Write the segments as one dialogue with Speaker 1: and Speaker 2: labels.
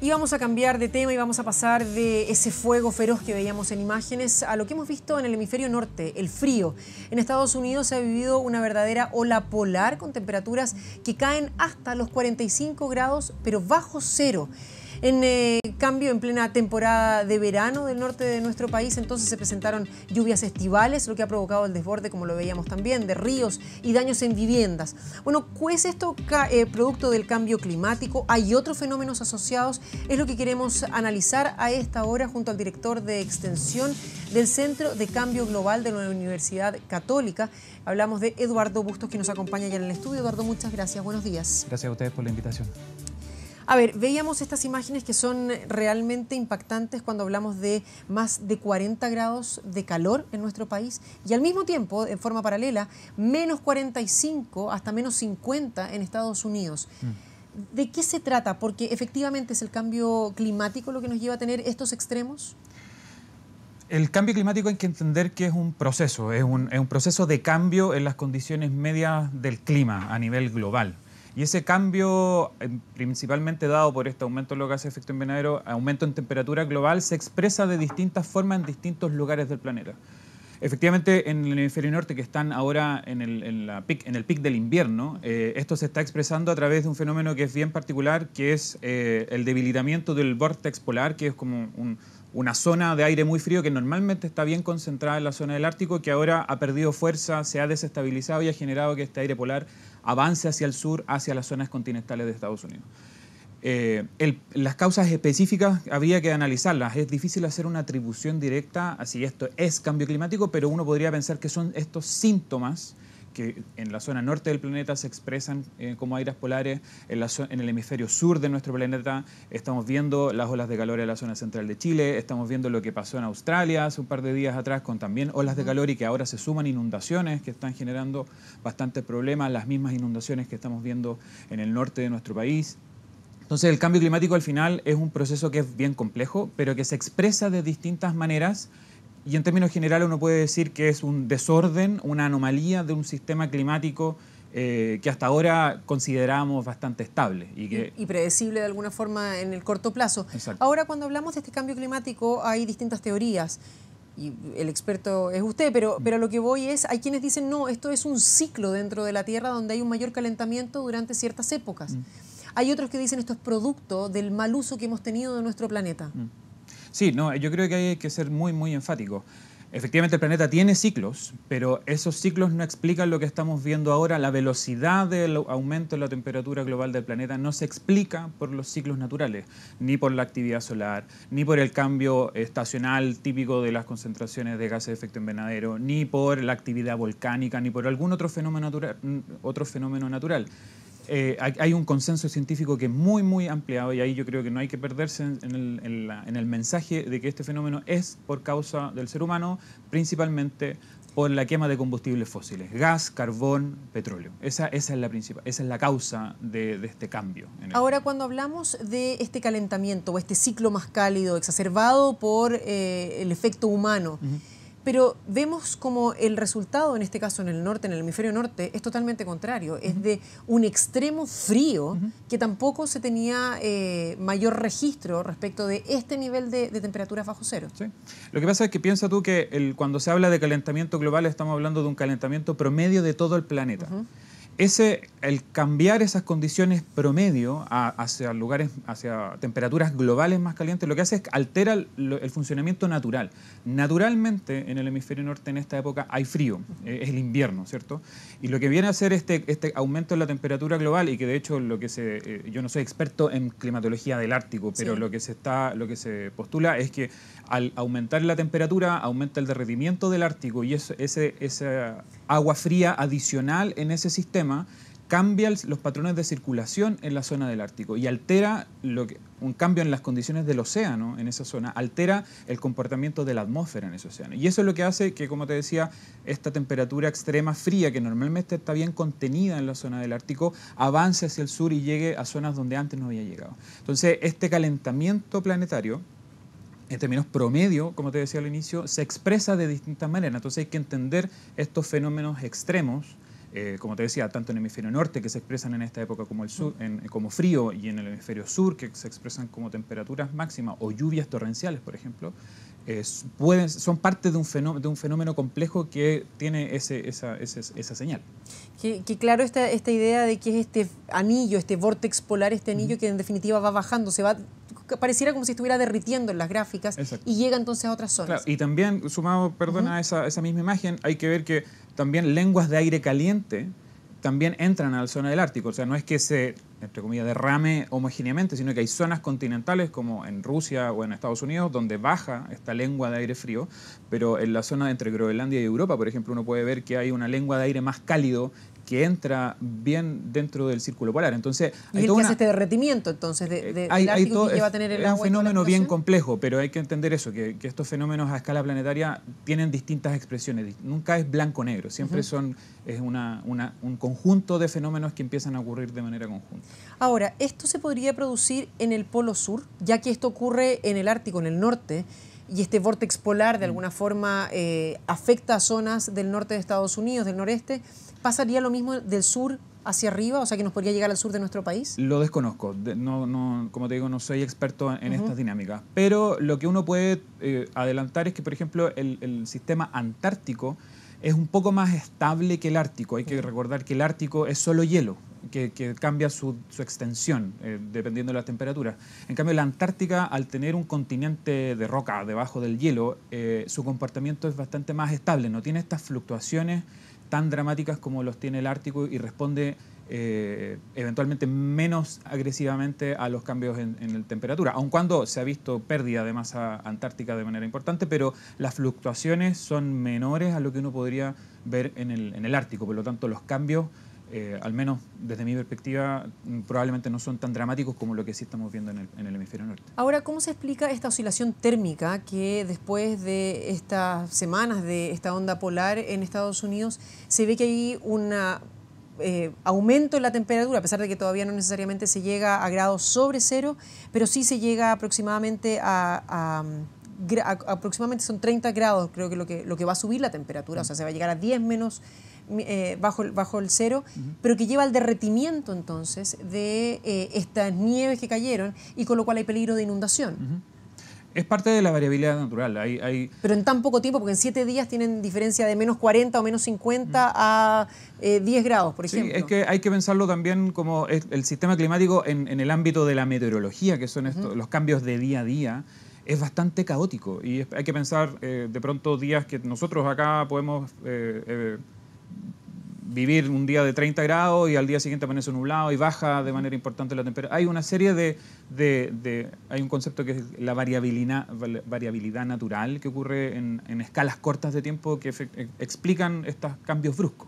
Speaker 1: Y vamos a cambiar de tema y vamos a pasar de ese fuego feroz que veíamos en imágenes a lo que hemos visto en el hemisferio norte, el frío. En Estados Unidos se ha vivido una verdadera ola polar con temperaturas que caen hasta los 45 grados, pero bajo cero. En cambio, en plena temporada de verano del norte de nuestro país, entonces se presentaron lluvias estivales, lo que ha provocado el desborde, como lo veíamos también, de ríos y daños en viviendas. Bueno, ¿es esto producto del cambio climático? ¿Hay otros fenómenos asociados? Es lo que queremos analizar a esta hora junto al director de Extensión del Centro de Cambio Global de la Universidad Católica. Hablamos de Eduardo Bustos, que nos acompaña ya en el estudio. Eduardo, muchas gracias. Buenos días.
Speaker 2: Gracias a ustedes por la invitación.
Speaker 1: A ver, veíamos estas imágenes que son realmente impactantes cuando hablamos de más de 40 grados de calor en nuestro país y al mismo tiempo, en forma paralela, menos 45 hasta menos 50 en Estados Unidos. ¿De qué se trata? Porque efectivamente es el cambio climático lo que nos lleva a tener estos extremos.
Speaker 2: El cambio climático hay que entender que es un proceso, es un proceso de cambio en las condiciones medias del clima a nivel global. Y ese cambio, principalmente dado por este aumento de los gases de efecto invernadero, aumento en temperatura global, se expresa de distintas formas en distintos lugares del planeta. Efectivamente, en el hemisferio norte, que están ahora en el pic del invierno, esto se está expresando a través de un fenómeno que es bien particular, que es el debilitamiento del vórtex polar, que es como una zona de aire muy frío que normalmente está bien concentrada en la zona del Ártico, que ahora ha perdido fuerza, se ha desestabilizado y ha generado que este aire polar avance hacia el sur, hacia las zonas continentales de Estados Unidos. Las causas específicas habría que analizarlas. Es difícil hacer una atribución directa a si esto es cambio climático, pero uno podría pensar que son estos síntomas que en la zona norte del planeta se expresan como aires polares, en el hemisferio sur de nuestro planeta estamos viendo las olas de calor en la zona central de Chile, estamos viendo lo que pasó en Australia hace un par de días atrás con también olas de calor y que ahora se suman inundaciones que están generando bastantes problemas, las mismas inundaciones que estamos viendo en el norte de nuestro país. Entonces el cambio climático al final es un proceso que es bien complejo, pero que se expresa de distintas maneras. Y en términos generales uno puede decir que es un desorden, una anomalía de un sistema climático que hasta ahora consideramos bastante estable.
Speaker 1: Y predecible de alguna forma en el corto plazo.
Speaker 2: Exacto.
Speaker 1: Ahora, cuando hablamos de este cambio climático hay distintas teorías. Y el experto es usted, pero a lo que voy es, hay quienes dicen, no, esto es un ciclo dentro de la Tierra donde hay un mayor calentamiento durante ciertas épocas. Hay otros que dicen esto es producto del mal uso que hemos tenido de nuestro planeta.
Speaker 2: Sí, no, yo creo que hay que ser muy, muy enfático. Efectivamente, el planeta tiene ciclos, pero esos ciclos no explican lo que estamos viendo ahora. La velocidad del aumento de la temperatura global del planeta no se explica por los ciclos naturales, ni por la actividad solar, ni por el cambio estacional típico de las concentraciones de gases de efecto invernadero, ni por la actividad volcánica, ni por algún otro fenómeno natural. Hay un consenso científico que es muy, muy ampliado y ahí yo creo que no hay que perderse en el mensaje de que este fenómeno es por causa del ser humano, principalmente por la quema de combustibles fósiles, gas, carbón, petróleo. Esa es la principal, esa es la causa de este cambio.
Speaker 1: Ahora, cuando hablamos de este calentamiento o este ciclo más cálido exacerbado por el efecto humano, pero vemos como el resultado, en este caso en el norte, en el hemisferio norte, es totalmente contrario. Es de un extremo frío que tampoco se tenía mayor registro respecto de este nivel de temperaturas bajo cero.
Speaker 2: Sí. Lo que pasa es que piensa tú que cuando se habla de calentamiento global estamos hablando de un calentamiento promedio de todo el planeta. El cambiar esas condiciones promedio hacia temperaturas globales más calientes, lo que hace es que altera el funcionamiento natural. Naturalmente, en el hemisferio norte en esta época hay frío, es el invierno, ¿cierto? Y lo que viene a hacer este aumento en la temperatura global, y que de hecho yo no soy experto en climatología del Ártico, pero
Speaker 1: sí,
Speaker 2: lo que se postula es que al aumentar la temperatura, aumenta el derretimiento del Ártico y esa agua fría adicional en ese sistema cambia los patrones de circulación en la zona del Ártico y altera un cambio en las condiciones del océano en esa zona, altera el comportamiento de la atmósfera en ese océano. Y eso es lo que hace que, como te decía, esta temperatura extrema fría, que normalmente está bien contenida en la zona del Ártico, avance hacia el sur y llegue a zonas donde antes no había llegado. Entonces, este calentamiento planetario, en términos promedio, como te decía al inicio, se expresa de distintas maneras. Entonces hay que entender estos fenómenos extremos como te decía, tanto en el hemisferio norte, que se expresan en esta época como el sur, como frío, y en el hemisferio sur, que se expresan como temperaturas máximas o lluvias torrenciales, por ejemplo, son parte de un fenómeno complejo que tiene esa señal.
Speaker 1: Que claro, esta idea de que es este anillo, este vórtex polar, este anillo que en definitiva va bajando, pareciera como si estuviera derritiendo en las gráficas. Exacto. Y llega entonces a otras zonas.
Speaker 2: Claro, y también, sumado, perdona, a esa misma imagen, hay que ver que también lenguas de aire caliente también entran a la zona del Ártico. O sea, no es que se, entre comillas, derrame homogéneamente, sino que hay zonas continentales como en Rusia o en Estados Unidos donde baja esta lengua de aire frío, pero en la zona entre Groenlandia y Europa, por ejemplo, uno puede ver que hay una lengua de aire más cálido que entra bien dentro del círculo polar. Entonces,
Speaker 1: ¿y el que hace este derretimiento entonces del Ártico que lleva a tener el agua?
Speaker 2: Es un fenómeno bien complejo, pero hay que entender eso, que estos fenómenos a escala planetaria tienen distintas expresiones. Nunca es blanco-negro, siempre es un conjunto de fenómenos que empiezan a ocurrir de manera conjunta.
Speaker 1: Ahora, ¿esto se podría producir en el Polo Sur, ya que esto ocurre en el Ártico, en el norte, y este vórtex polar de alguna forma afecta a zonas del norte de Estados Unidos, del noreste? ¿Pasaría lo mismo del sur hacia arriba? O sea, que nos podría llegar al sur de nuestro país.
Speaker 2: Lo desconozco. Como te digo, no soy experto en estas dinámicas. Pero lo que uno puede adelantar es que, por ejemplo, el sistema antártico es un poco más estable que el Ártico. Hay que recordar que el Ártico es solo hielo, que cambia su extensión dependiendo de la temperatura. En cambio, la Antártica, al tener un continente de roca debajo del hielo, su comportamiento es bastante más estable. No tiene estas fluctuaciones tan dramáticas como los tiene el Ártico y responde eventualmente menos agresivamente a los cambios en la temperatura, aun cuando se ha visto pérdida de masa antártica de manera importante, pero las fluctuaciones son menores a lo que uno podría ver en el Ártico. Por lo tanto, los cambios, al menos desde mi perspectiva, probablemente no son tan dramáticos como lo que sí estamos viendo en el hemisferio norte.
Speaker 1: Ahora, ¿cómo se explica esta oscilación térmica que después de estas semanas de esta onda polar en Estados Unidos se ve que hay un aumento en la temperatura, a pesar de que todavía no necesariamente se llega a grados sobre cero, pero sí se llega aproximadamente aproximadamente son 30 grados, creo que lo que va a subir la temperatura, o sea, se va a llegar a 10 menos bajo el cero, pero que lleva al derretimiento entonces de estas nieves que cayeron y con lo cual hay peligro de inundación.
Speaker 2: Es parte de la variabilidad natural.
Speaker 1: Pero en tan poco tiempo, porque en 7 días tienen diferencia de menos 40 o menos 50 a 10 grados, por ejemplo.
Speaker 2: Sí, es que hay que pensarlo también como el sistema climático en el ámbito de la meteorología, que son los cambios de día a día. Es bastante caótico y hay que pensar de pronto días que nosotros acá podemos vivir un día de 30 grados y al día siguiente amanece nublado y baja de manera importante la temperatura. Hay una serie hay un concepto que es la variabilidad natural que ocurre en escalas cortas de tiempo que explican estos cambios bruscos.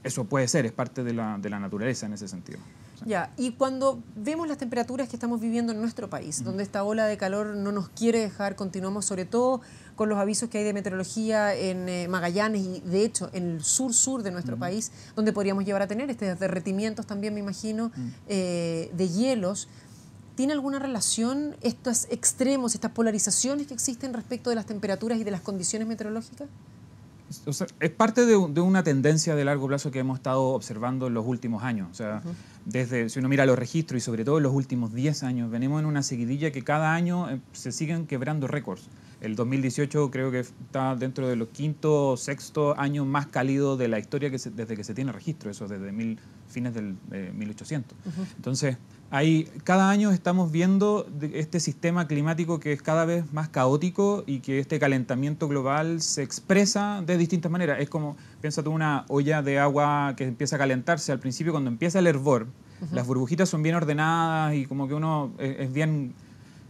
Speaker 2: Eso puede ser, es parte de la naturaleza en ese sentido.
Speaker 1: Ya, y cuando vemos las temperaturas que estamos viviendo en nuestro país, donde esta ola de calor no nos quiere dejar, continuamos sobre todo con los avisos que hay de meteorología en Magallanes y de hecho en el sur de nuestro país, donde podríamos llevar a tener estos derretimientos también, me imagino, de hielos. ¿Tiene alguna relación estos extremos, estas polarizaciones que existen respecto de las temperaturas y de las condiciones meteorológicas?
Speaker 2: O sea, es parte de una tendencia de largo plazo que hemos estado observando en los últimos años. O sea, si uno mira los registros y sobre todo en los últimos 10 años, venimos en una seguidilla que cada año se siguen quebrando récords. El 2018 creo que está dentro de los quinto o sexto años más cálidos de la historia desde que se tiene registro, eso desde fines del 1800. Entonces, cada año estamos viendo este sistema climático que es cada vez más caótico y que este calentamiento global se expresa de distintas maneras. Es como, piénsate una olla de agua que empieza a calentarse. Al principio, cuando empieza el hervor, las burbujitas son bien ordenadas y como que uno es bien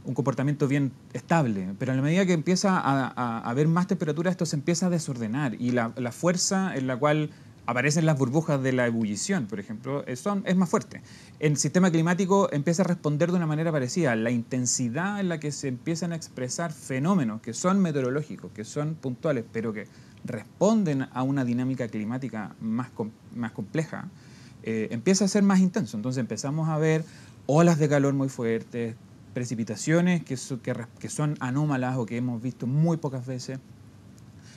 Speaker 2: un comportamiento bien estable, pero a la medida que empieza a haber más temperatura, esto se empieza a desordenar y la fuerza en la cual aparecen las burbujas de la ebullición, por ejemplo, es más fuerte. El sistema climático empieza a responder de una manera parecida. La intensidad en la que se empiezan a expresar fenómenos que son meteorológicos, que son puntuales, pero que responden a una dinámica climática más compleja, empieza a ser más intenso. Entonces empezamos a ver olas de calor muy fuertes, precipitaciones que son anómalas o que hemos visto muy pocas veces,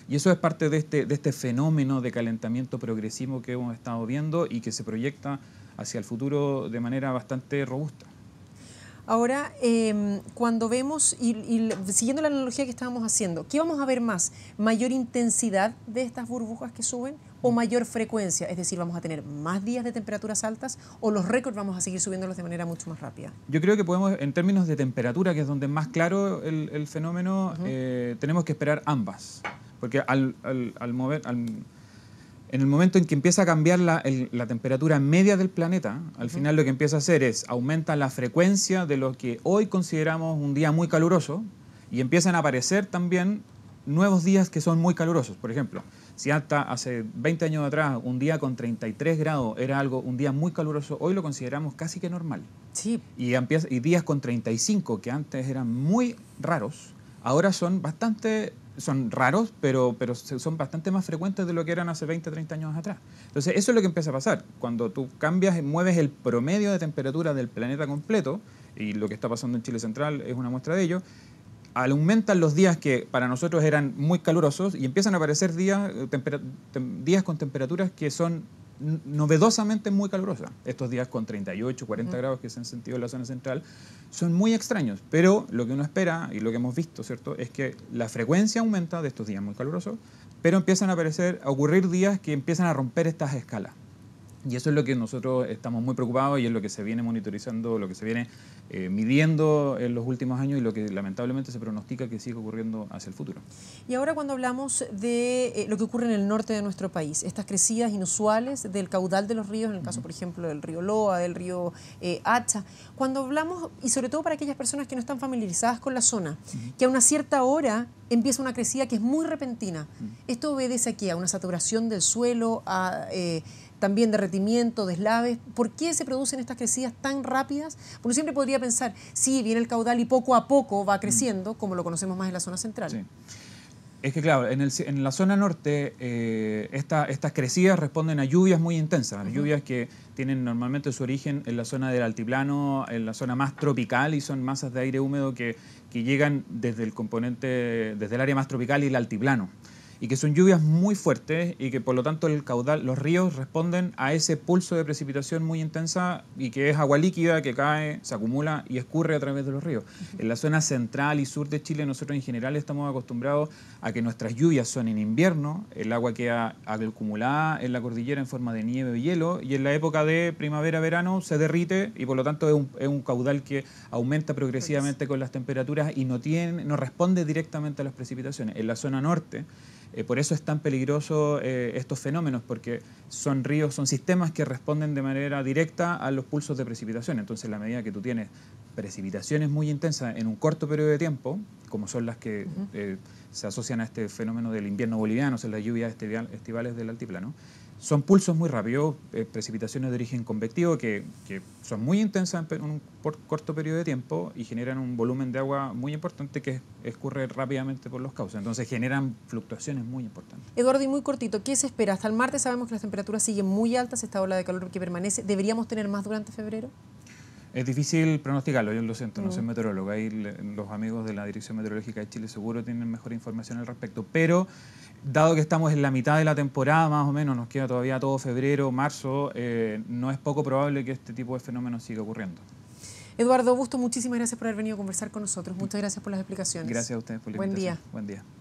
Speaker 2: Y eso es parte de este fenómeno de calentamiento progresivo que hemos estado viendo y que se proyecta hacia el futuro de manera bastante robusta.
Speaker 1: Ahora, cuando vemos, y siguiendo la analogía que estábamos haciendo, ¿qué vamos a ver más? ¿Mayor intensidad de estas burbujas que suben o mayor frecuencia? Es decir, ¿vamos a tener más días de temperaturas altas o los récords vamos a seguir subiéndolos de manera mucho más rápida?
Speaker 2: Yo creo que podemos, en términos de temperatura, que es donde es más claro el fenómeno, tenemos que esperar ambas. Porque en el momento en que empieza a cambiar la temperatura media del planeta, al final lo que empieza a hacer es aumenta la frecuencia de lo que hoy consideramos un día muy caluroso y empiezan a aparecer también nuevos días que son muy calurosos. Por ejemplo, si hasta hace 20 años atrás un día con 33 grados era un día muy caluroso, hoy lo consideramos casi que normal.
Speaker 1: Sí.
Speaker 2: Y días con 35, que antes eran muy raros, ahora son raros, pero son bastante más frecuentes de lo que eran hace 20, 30 años atrás. Entonces, eso es lo que empieza a pasar. Cuando tú cambias, mueves el promedio de temperatura del planeta completo, y lo que está pasando en Chile Central es una muestra de ello, aumentan los días que para nosotros eran muy calurosos y empiezan a aparecer días con temperaturas que son novedosamente muy calurosas. Estos días con 38, 40 grados que se han sentido en la zona central son muy extraños, pero lo que uno espera y lo que hemos visto, ¿cierto?, es que la frecuencia aumenta de estos días muy calurosos, pero empiezan a ocurrir días que empiezan a romper estas escalas. Y eso es lo que nosotros estamos muy preocupados y es lo que se viene monitorizando, lo que se viene midiendo en los últimos años y lo que lamentablemente se pronostica que sigue ocurriendo hacia el futuro.
Speaker 1: Y ahora cuando hablamos de lo que ocurre en el norte de nuestro país, estas crecidas inusuales del caudal de los ríos, en el caso, por ejemplo, del río Loa, del río Hacha, cuando hablamos, y sobre todo para aquellas personas que no están familiarizadas con la zona, que a una cierta hora empieza una crecida que es muy repentina. ¿Esto obedece a qué? ¿A una saturación del suelo? ¿A también derretimiento, deslaves? ¿Por qué se producen estas crecidas tan rápidas? Porque siempre podría pensar, sí, viene el caudal y poco a poco va creciendo, como lo conocemos más en la zona central.
Speaker 2: Sí. Es que claro, en la zona norte estas crecidas responden a lluvias muy intensas, lluvias que tienen normalmente su origen en la zona del altiplano, en la zona más tropical, y son masas de aire húmedo que llegan desde el área más tropical y el altiplano. Y que son lluvias muy fuertes y que por lo tanto el caudal, los ríos responden a ese pulso de precipitación muy intensa y que es agua líquida que cae, se acumula y escurre a través de los ríos. En la zona central y sur de Chile nosotros en general estamos acostumbrados a que nuestras lluvias son en invierno, el agua queda acumulada en la cordillera en forma de nieve o hielo, y en la época de primavera-verano se derrite y por lo tanto es un caudal que aumenta progresivamente con las temperaturas y no responde directamente a las precipitaciones. En la zona norte, por eso es tan peligroso estos fenómenos, porque son ríos, son sistemas que responden de manera directa a los pulsos de precipitación. Entonces, en la medida que tú tienes precipitaciones muy intensas en un corto periodo de tiempo, como son las que se asocian a este fenómeno del invierno boliviano, son las lluvias estivales del altiplano, son pulsos muy rápidos, precipitaciones de origen convectivo que son muy intensas en un corto periodo de tiempo y generan un volumen de agua muy importante que escurre rápidamente por los cauces. Entonces generan fluctuaciones muy importantes.
Speaker 1: Eduardo, y muy cortito, ¿qué se espera? Hasta el martes sabemos que las temperaturas siguen muy altas, esta ola de calor que permanece. ¿Deberíamos tener más durante febrero?
Speaker 2: Es difícil pronosticarlo, yo lo siento, no soy meteorólogo. Ahí los amigos de la Dirección Meteorológica de Chile seguro tienen mejor información al respecto, pero dado que estamos en la mitad de la temporada, más o menos, nos queda todavía todo febrero, marzo, no es poco probable que este tipo de fenómenos siga ocurriendo.
Speaker 1: Eduardo Busto, muchísimas gracias por haber venido a conversar con nosotros. Muchas gracias por las explicaciones.
Speaker 2: Gracias a ustedes por la invitación.
Speaker 1: Buen día.
Speaker 2: Buen día.